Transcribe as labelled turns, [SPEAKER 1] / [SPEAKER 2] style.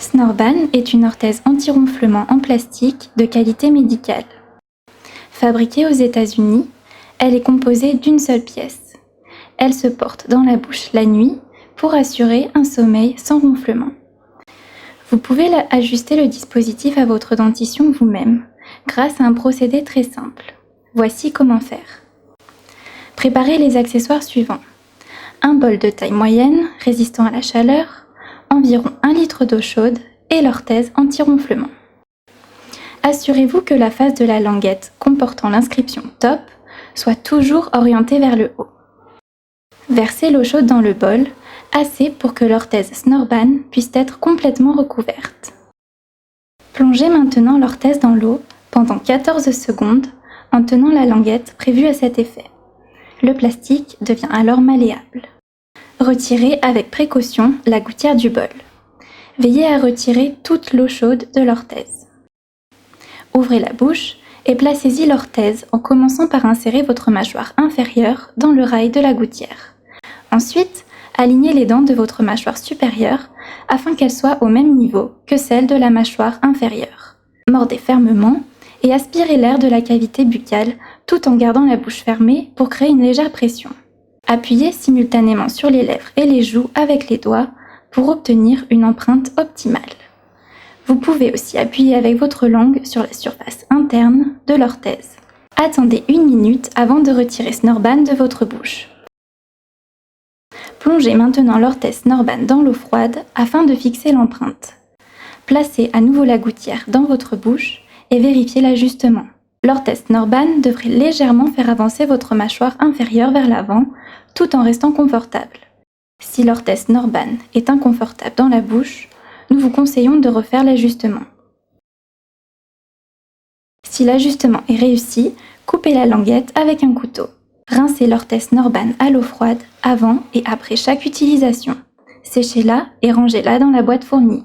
[SPEAKER 1] Snorban est une orthèse anti-ronflement en plastique de qualité médicale. Fabriquée aux États-Unis, elle est composée d'une seule pièce. Elle se porte dans la bouche la nuit pour assurer un sommeil sans ronflement. Vous pouvez ajuster le dispositif à votre dentition vous-même grâce à un procédé très simple. Voici comment faire. Préparez les accessoires suivants. Un bol de taille moyenne résistant à la chaleur, environ 1 litre d'eau chaude et l'orthèse anti-ronflement. Assurez-vous que la face de la languette comportant l'inscription « Top » soit toujours orientée vers le haut. Versez l'eau chaude dans le bol, assez pour que l'orthèse Snorban puisse être complètement recouverte. Plongez maintenant l'orthèse dans l'eau pendant 14 secondes en tenant la languette prévue à cet effet. Le plastique devient alors malléable. Retirez avec précaution la gouttière du bol. Veillez à retirer toute l'eau chaude de l'orthèse. Ouvrez la bouche et placez-y l'orthèse en commençant par insérer votre mâchoire inférieure dans le rail de la gouttière. Ensuite, alignez les dents de votre mâchoire supérieure afin qu'elles soient au même niveau que celles de la mâchoire inférieure. Mordez fermement et aspirez l'air de la cavité buccale tout en gardant la bouche fermée pour créer une légère pression. Appuyez simultanément sur les lèvres et les joues avec les doigts pour obtenir une empreinte optimale. Vous pouvez aussi appuyer avec votre langue sur la surface interne de l'orthèse. Attendez 1 minute avant de retirer Snorban de votre bouche. Plongez maintenant l'orthèse Snorban dans l'eau froide afin de fixer l'empreinte. Placez à nouveau la gouttière dans votre bouche et vérifiez l'ajustement. L'orthèse Snorban devrait légèrement faire avancer votre mâchoire inférieure vers l'avant tout en restant confortable. Si l'orthèse Snorban est inconfortable dans la bouche, nous vous conseillons de refaire l'ajustement. Si l'ajustement est réussi, coupez la languette avec un couteau. Rincez l'orthèse Snorban à l'eau froide avant et après chaque utilisation. Séchez-la et rangez-la dans la boîte fournie.